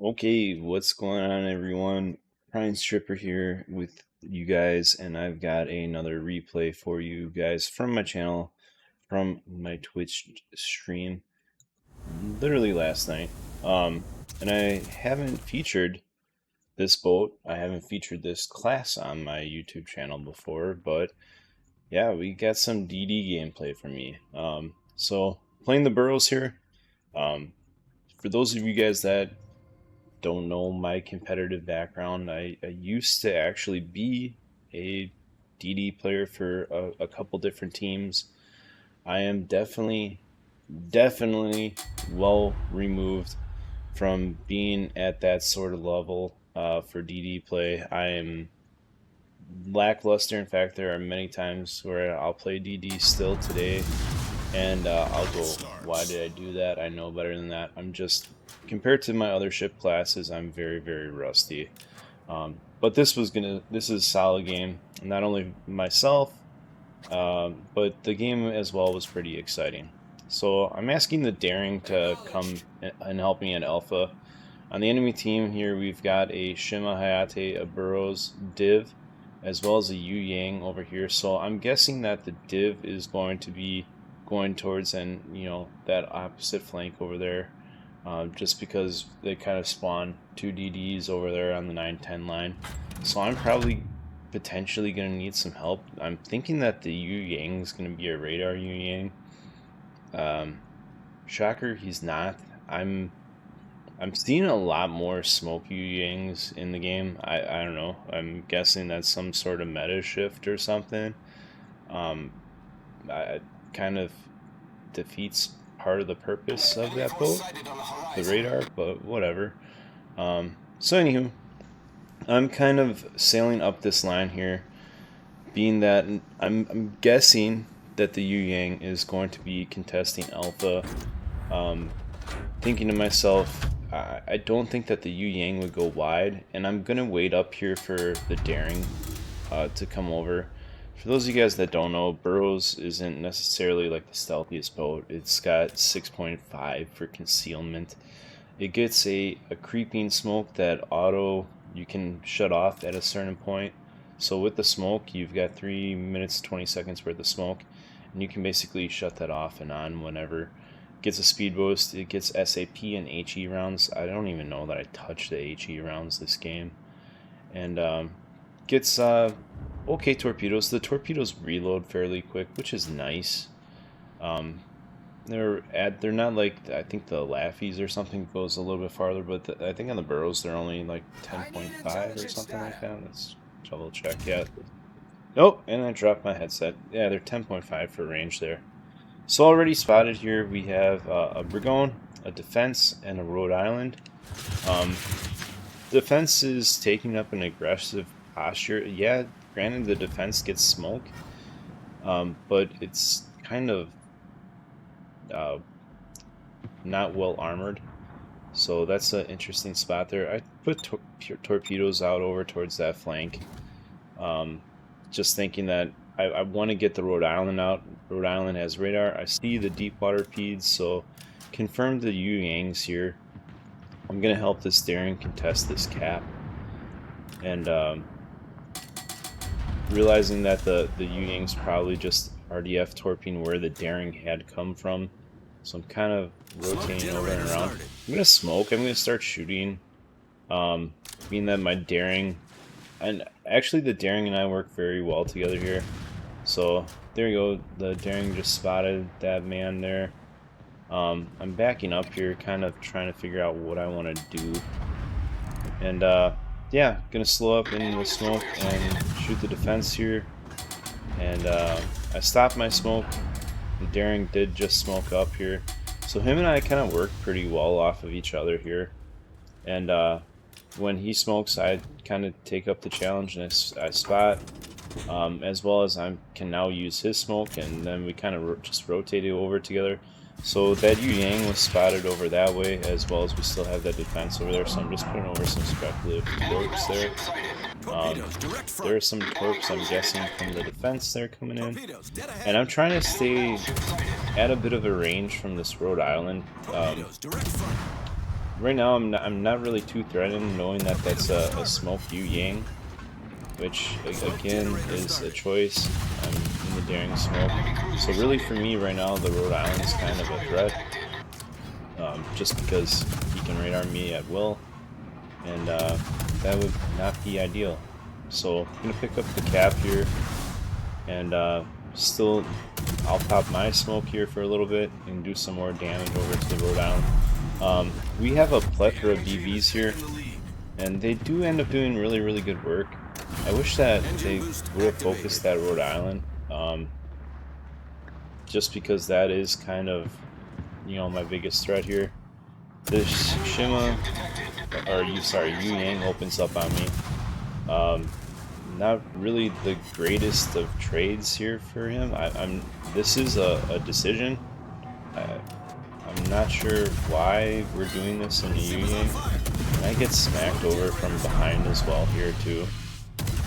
Okay, what's going on, everyone? Prime Stripper here with you guys, and I've got another replay for you guys from my channel, from my Twitch stream, literally last night. And I haven't featured this boat, I haven't featured this class on my YouTube channel before, but yeah, we got some DD gameplay for me. So playing the Burrows here. For those of you guys that don't know my competitive background, I used to actually be a DD player for a couple different teams. I am definitely well removed from being at that sort of level for DD play. I am lackluster. In fact, there are many times where I'll play DD still today, and I'll go, why did I do that? I know better than that. I'm just, compared to my other ship classes, I'm very rusty. But this is a solid game. Not only myself, but the game as well was pretty exciting. So I'm asking the Daring to come and help me in Alpha. On the enemy team here, we've got a Shima Hayate, a Burrows Div, as well as a Yu Yang over here. So I'm guessing that the Div is going to be going towards that opposite flank over there, just because they kind of spawn two DDs over there on the 9-10 line. So I'm probably potentially going to need some help. I'm thinking that the Yu Yang is going to be a radar Yu Yang. Shocker, he's not. I'm seeing a lot more smoke Yu Yangs in the game. I don't know. I'm guessing that's some sort of meta shift or something. I kind of defeats part of the purpose of that boat, the radar, but whatever. So anywho, I'm kind of sailing up this line here, being that I'm guessing that the Yu Yang is going to be contesting Alpha. Thinking to myself, I don't think that the Yu Yang would go wide, and I'm gonna wait up here for the Daring to come over. For those of you guys that don't know, Burrows isn't necessarily like the stealthiest boat. It's got 6.5 for concealment. It gets a creeping smoke that you can shut off at a certain point. So with the smoke, you've got 3 minutes 20 seconds worth of smoke, and you can basically shut that off and on whenever. It gets a speed boost. It gets SAP and HE rounds. I don't even know that I touched the HE rounds this game. And gets okay torpedoes. The torpedoes reload fairly quick, which is nice. They're not like, I think the Laffies or something goes a little bit farther, but I think on the Burrows they're only like 10.5 or something like that. Let's double check. Yeah. Nope, and I dropped my headset. Yeah, they're 10.5 for range there. So already spotted here, we have a Burgown, a Defense, and a Rhode Island. Defense is taking up an aggressive posture. Yeah, granted the Defense gets smoke, but it's kind of not well armored. So that's an interesting spot there. I put torpedoes out over towards that flank. Just thinking that I want to get the Rhode Island out. Rhode Island has radar. I see the deep water peeds, so confirm the Yu Yangs here. I'm going to help this Daring contest this cap. And realizing that the Yu Yangs probably just RDF torping where the Daring had come from. So I'm kind of rotating over and around. I'm going to smoke. I'm going to start shooting. Being that my Daring... And actually the Daring and I work very well together here. So there you go, the Daring just spotted that man there. I'm backing up here, kind of trying to figure out what I want to do. And yeah, gonna slow up in the smoke and shoot the Defense here. And I stopped my smoke. The Daring did just smoke up here. So him and I kind of work pretty well off of each other here. And when he smokes, I kind of take up the challenge and I spot, as well as I can now use his smoke, and then we kind of just rotate it over together. So that Yu Yang was spotted over that way, as well as we still have that Defense over there, so I'm just putting over some speculative torps there. There are some torps, I'm guessing, from the Defense there coming in. And I'm trying to stay at a bit of a range from this Rhode Island. right now I'm not really too threatened, knowing that that's a smoke Yu Yang, which again is a choice. I'm in the daring smoke, so really for me right now the Rhode Island is kind of a threat, just because he can radar me at will, and that would not be ideal. So I'm gonna pick up the cap here, and still I'll pop my smoke here for a little bit and do some more damage over to the Rhode Island. We have a plethora of DBs here, and they do end up doing really good work. I wish that they would have focused that Rhode Island, just because that is kind of, you know, my biggest threat here. This Yu Yang opens up on me. Not really the greatest of trades here for him. This is a decision. I'm not sure why we're doing this in the Yu Yang. And I get smacked over from behind as well here too.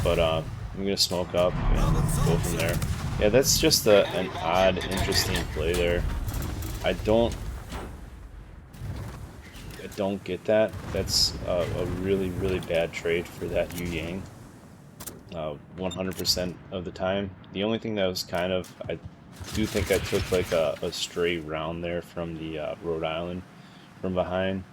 But I'm gonna smoke up and go from there. Yeah, that's just an odd, interesting play there. I don't get that. That's a really bad trade for that Yu Yang. 100% of the time. The only thing that was kind of, I do think I took like a stray round there from the Rhode Island from behind.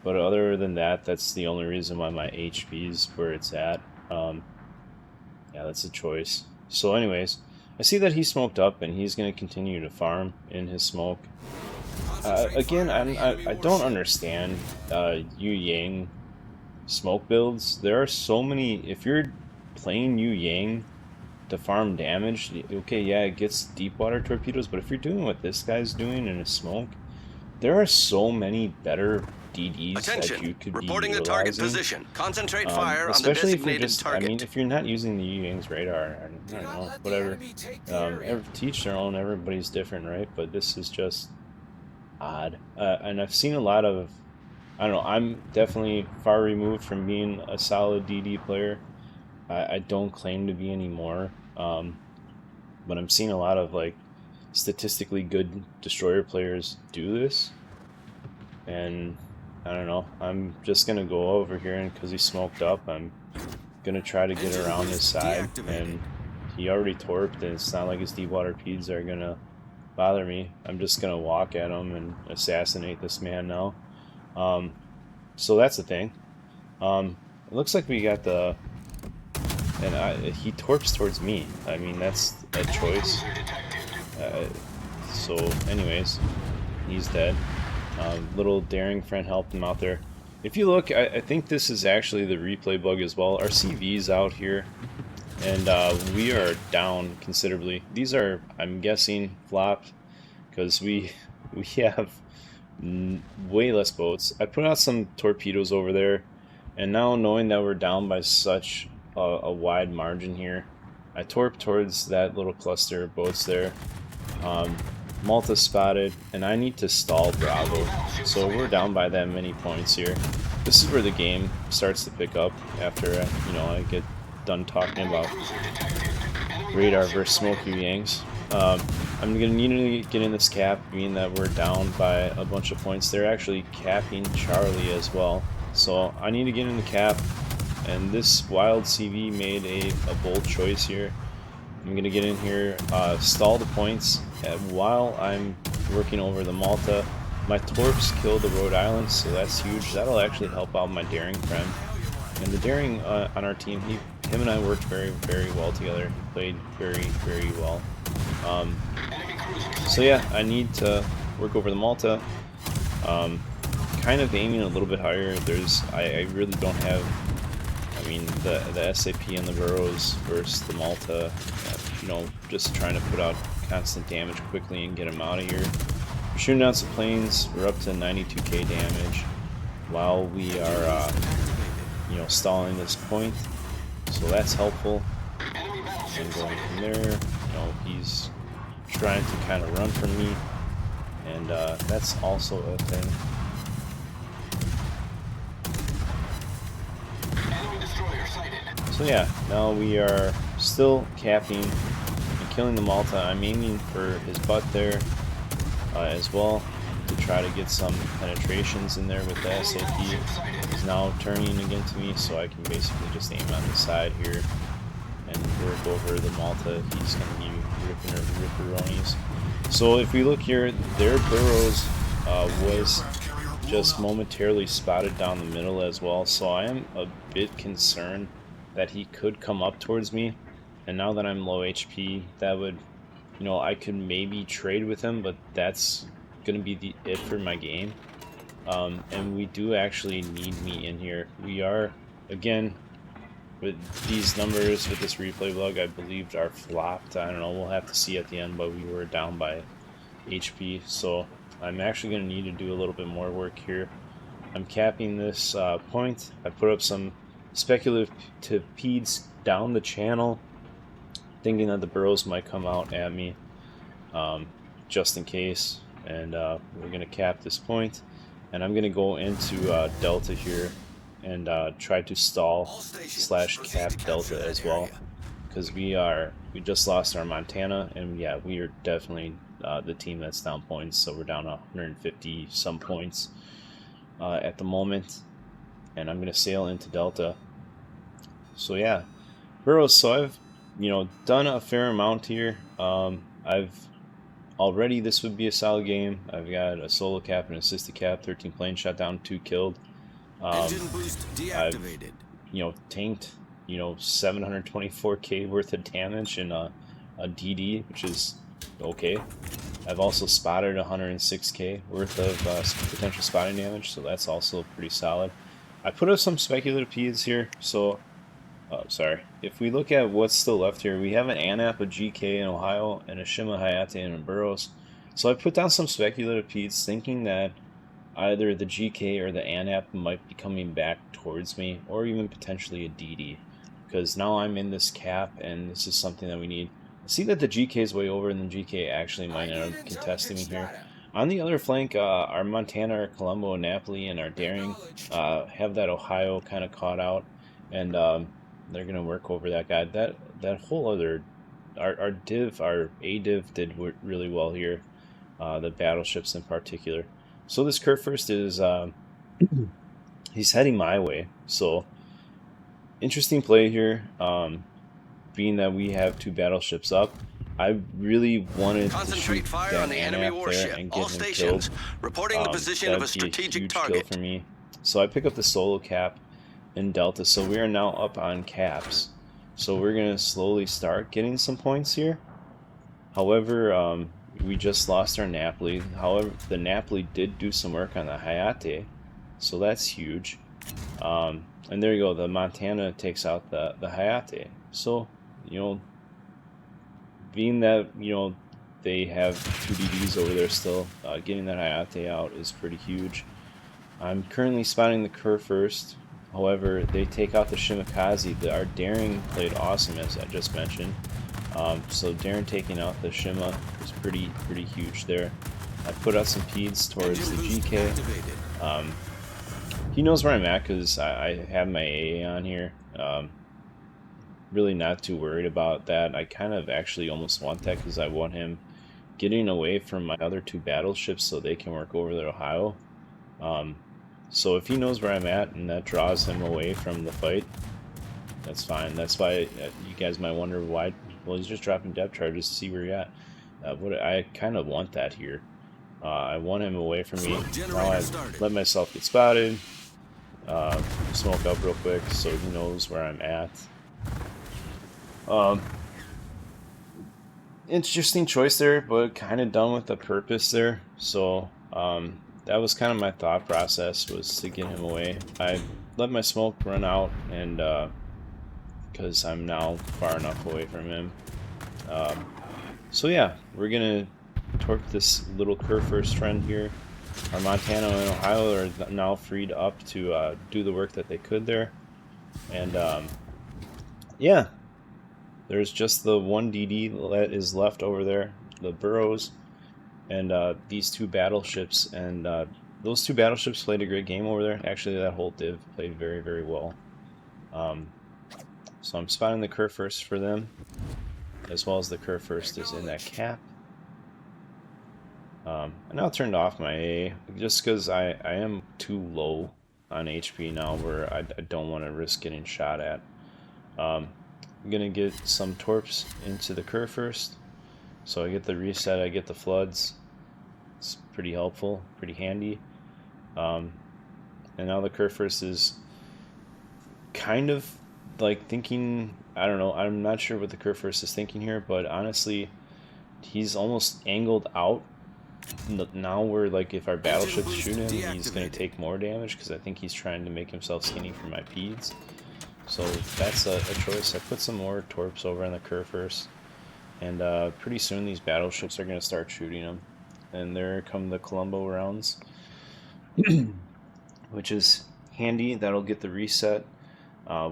But other than that, that's the only reason why my HP's where it's at. Yeah, that's a choice. So anyways, I see that he smoked up and he's going to continue to farm in his smoke. Again, I don't understand Yu Yang smoke builds. There are so many. If you're playing Yu Yang to farm damage, okay, yeah, it gets deep water torpedoes, but if you're doing what this guy's doing in a smoke, there are so many better DDs that you could reporting be the target utilizing. position. Concentrate fire on the Especially if you're designated just, target. I mean, if you're not using the Yu Yang's radar, I don't know, whatever. Teach their own, everybody's different, right? But this is just odd. And I've seen a lot of, I don't know, I'm definitely far removed from being a solid DD player. I don't claim to be anymore, but I'm seeing a lot of like statistically good destroyer players do this, and I don't know, I'm just gonna go over here, and because he smoked up, I'm gonna try to get around his side, and he already torped, and it's not like his deep water peds are gonna bother me. I'm just gonna walk at him and assassinate this man now. So that's the thing. It looks like we got the, and he torps towards me. I mean, that's a choice. So anyways, he's dead. Little daring friend helped him out there. If you look, I think this is actually the replay bug as well. Our CV's out here, and we are down considerably. These are, I'm guessing, flopped, because we have way less boats. I put out some torpedoes over there, and now knowing that we're down by such a wide margin here, I torp towards that little cluster of boats there. Malta spotted, and I need to stall Bravo, so we're down by that many points here. This is where the game starts to pick up after you know, I get done talking about radar versus smoke Yu Yangs. I'm gonna need to get in this cap, being that we're down by a bunch of points. They're actually capping Charlie as well, so I need to get in the cap, and this wild CV made a bold choice here. I'm gonna get in here, stall the points, while I'm working over the Malta. My torps kill the Rhode Island, so that's huge. That'll actually help out my daring friend. And the daring on our team, him and I worked very well together. He played very well. So yeah, I need to work over the Malta. Kind of aiming a little bit higher. I really don't have, I mean, the SAP and the Burrows versus the Malta, you know, just trying to put out constant damage quickly and get them out of here. We're shooting down some planes. We're up to 92k damage while we are, you know, stalling this point. So that's helpful. And going from there, you know, he's trying to kind of run from me, and that's also a thing. So yeah, now we are still capping and killing the Malta. I'm aiming for his butt there as well to try to get some penetrations in there with the SAP. He's now turning again to me, so I can basically just aim on the side here and work over the Malta. He's going to be ripping ripperonis. So if we look here, their Burrows was just momentarily spotted down the middle as well. So I am a bit concerned that he could come up towards me. And now that I'm low HP, that would, you know, I could maybe trade with him, but that's going to be it for my game. And we do actually need me in here. We are, again, with these numbers, with this replay log, I believed are flopped. I don't know, we'll have to see at the end, but we were down by HP. So I'm actually going to need to do a little bit more work here. I'm capping this point. I put up some speculative peeds down the channel, thinking that the Burrows might come out at me, just in case. And we're going to cap this point, and I'm going to go into Delta here and try to stall / cap Delta as well, because we just lost our Montana, and yeah, we are definitely the team that's down points. So we're down 150 some points at the moment, and I'm going to sail into Delta. So yeah, Burrows. So I've done a fair amount here. I've already, this would be a solid game. I've got a solo cap and assisted cap, 13 planes shot down, 2 killed. Engine boost deactivated. I've tanked 724k worth of damage in a DD, which is okay. I've also spotted 106k worth of potential spotting damage, so that's also pretty solid. I put up some speculative P's here, so sorry. If we look at what's still left here, we have an ANAP, a GK in Ohio, and a Shima Hayate and a Burrows. So I put down some speculative P's thinking that either the GK or the ANAP might be coming back towards me, or even potentially a DD, because now I'm in this cap, and this is something that we need. I see that the GK is way over, and the GK actually might end up contesting me here. On the other flank, our Montana, our Colombo, Napoli, and our Daring have that Ohio kind of caught out, and they're going to work over that guy. That whole other, our div, our A div did really well here, the battleships in particular. So this curve first is, he's heading my way. So interesting play here, being that we have 2 battleships up. I really wanted to shoot fire on the enemy warship. And get All him stations killed. reporting the position of a strategic huge target. Kill for me. So I pick up the solo cap in Delta. So we are now up on caps. So we're gonna slowly start getting some points here. However, we just lost our Napoli. However, the Napoli did do some work on the Hayate, so that's huge. And there you go. The Montana takes out the Hayate. So being that they have 2 DDs over there still, getting that Hayate out is pretty huge. I'm currently spotting the Kerr first. However, they take out the Shimakaze. Our Daring played awesome, as I just mentioned. So Daring taking out the Shima is pretty huge there. I put out some peeds towards the GK. He knows where I'm at because I have my AA on here. Really not too worried about that. I kind of actually almost want that because I want him getting away from my other 2 battleships so they can work over the Ohio. So if he knows where I'm at and that draws him away from the fight, that's fine. That's why you guys might wonder why. Well, he's just dropping depth charges to see where you're at. I kind of want that here. I want him away from me. Now I let myself get spotted. Smoke up real quick so he knows where I'm at. Interesting choice there, but kind of done with the purpose there. So that was kind of my thought process, was to get him away. I let my smoke run out, and because I'm now far enough away from him. So yeah, we're gonna torque this little curve first trend here. Our Montana and Ohio are now freed up to do the work that they could there. And yeah, there's just the 1 DD that is left over there, the Burrows, and these 2 battleships. And those 2 battleships played a great game over there. Actually, that whole div played very well. So I'm spotting the curve first for them, as well as the curve first is in that cap. And I'll turn off my A just because I am too low on HP now where I don't want to risk getting shot at. I'm gonna get some torps into the curve first. So I get the reset, I get the floods. It's pretty helpful, pretty handy. And now the curve first is kind of like thinking, I don't know, I'm not sure what the curve first is thinking here, but honestly, he's almost angled out. Now we're like, if our battleships shoot him, he's going to take more damage because I think he's trying to make himself skinny for my peds. So that's a choice. I put some more torps over on the curve first, and pretty soon these battleships are going to start shooting them. And there come the Columbo rounds, which is handy. That'll get the reset.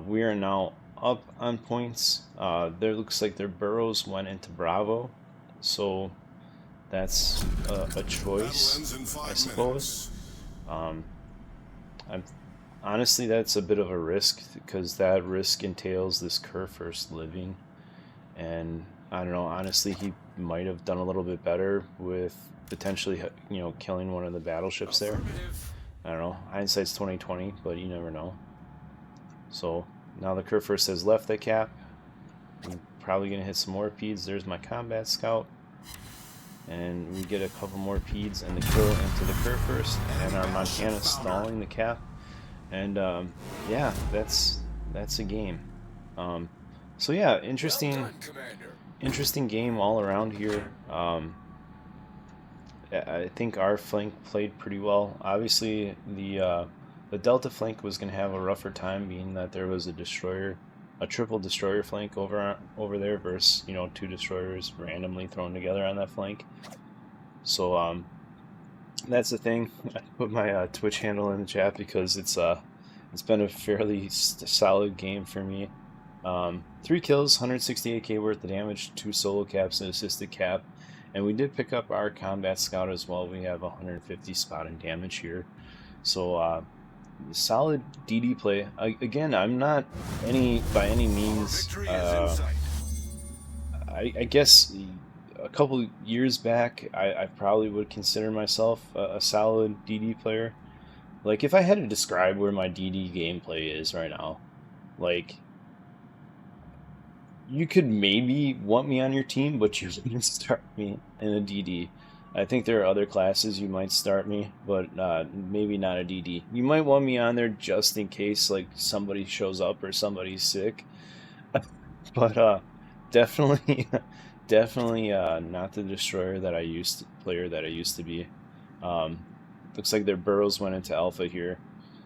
We are now up on points. There looks like their Burrows went into Bravo, so that's a choice, I suppose. I'm honestly, that's a bit of a risk because that risk entails this curve first living, and I don't know. Honestly, he might have done a little bit better with potentially, killing one of the battleships there. I don't know. Hindsight's 2020, but you never know. So now the curve first has left the cap. I'm probably gonna hit some more peds. There's my combat scout. And we get a couple more peds and the kill into the curve first, and our Montana stalling the cap, and yeah, that's a game. So yeah, interesting game all around here. I think our flank played pretty well. Obviously, the Delta flank was going to have a rougher time, being that there was a triple destroyer flank over there versus 2 destroyers randomly thrown together on that flank. So that's the thing. I put my Twitch handle in the chat because it's been a fairly solid game for me. 3 kills, 168k worth of damage, 2 solo caps, and assisted cap, and we did pick up our combat scout as well. We have 150 spotting damage here, so solid DD play. Again, I'm not by any means. I guess a couple years back, I probably would consider myself a solid DD player. Like, if I had to describe where my DD gameplay is right now, like, you could maybe want me on your team, but you wouldn't start me in a DD. I think there are other classes you might start me, but maybe not a DD. You might want me on there just in case, like, somebody shows up or somebody's sick. But definitely, definitely not the destroyer that I used to be. Looks like their Burrows went into alpha here,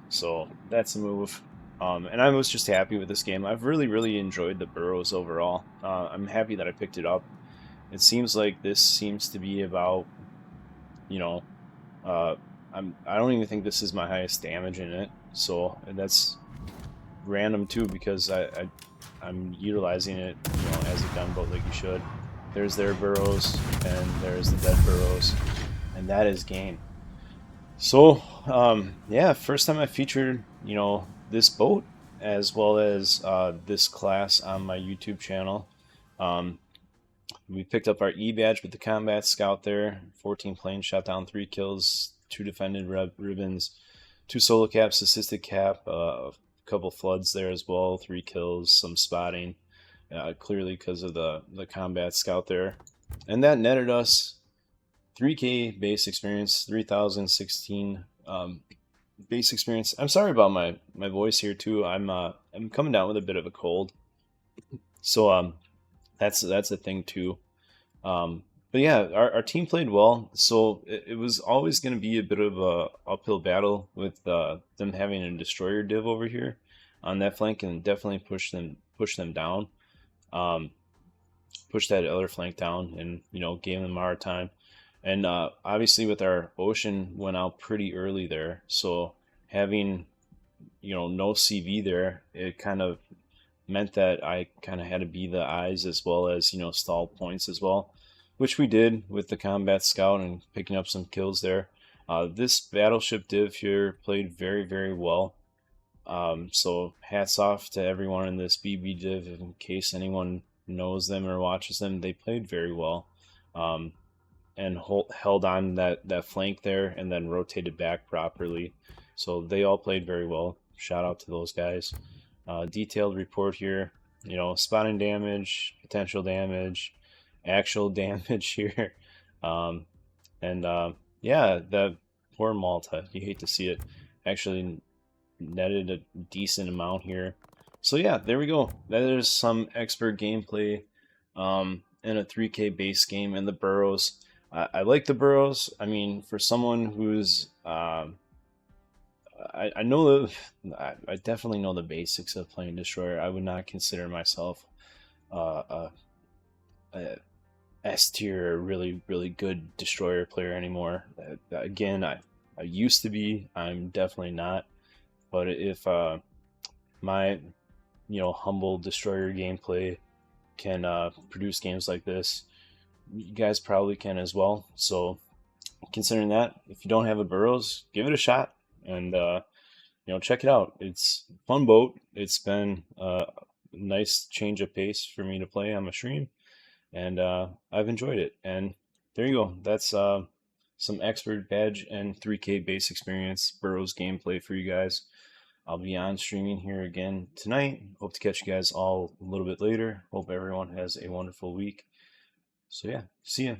so that's a move. And I was just happy with this game. I've really enjoyed the Burrows overall. I'm happy that I picked it up. It seems like this seems to be about, I don't even think this is my highest damage in it. So that's random too, because I'm utilizing it, as a gunboat like you should. There's their Burrows, and there's the dead Burrows, and that is game. So, yeah, first time I featured, this boat as well as this class on my YouTube channel. We picked up our E badge with the combat scout there. 14 planes, shot down 3 kills, 2 defended ribbons, 2 solo caps, assisted cap, a couple floods there as well, 3 kills, some spotting, clearly because of the combat scout there. And that netted us 3k base experience, 3016 base experience. I'm sorry about my voice here too. I'm coming down with a bit of a cold, so that's a thing too. But yeah, our team played well, so it was always going to be a bit of a uphill battle with them having a destroyer div over here on that flank, and definitely push them down, push that other flank down, and gave them our time. And obviously with our ocean went out pretty early there, so having no CV there, it kind of meant that I kind of had to be the eyes as well as stall points as well, which we did with the combat scout and picking up some kills there. This battleship div here played very well. So hats off to everyone in this BB div. In case anyone knows them or watches them, they played very well. and held on that flank there and then rotated back properly. So they all played very well. Shout out to those guys. Detailed report here. Spotting damage, potential damage, actual damage here. Um, and yeah, the poor Malta. You hate to see it. Actually netted a decent amount here. So yeah, there we go. That is some expert gameplay in a 3K base game in the Burrows. I like the Burrows. I mean, for someone who's I know I definitely know the basics of playing Destroyer. I would not consider myself a S tier, really really good Destroyer player anymore. Again, I used to be. I'm definitely not. But if my humble Destroyer gameplay can produce games like this, you guys probably can as well. So considering that, if you don't have a Burrows, give it a shot and check it out. It's a fun boat. It's been a nice change of pace for me to play on my stream, and I've enjoyed it. And there you go. That's some expert badge and 3K base experience Burrows gameplay for you guys. I'll be on streaming here again tonight. Hope to catch you guys all a little bit later. Hope everyone has a wonderful week. So yeah, see ya.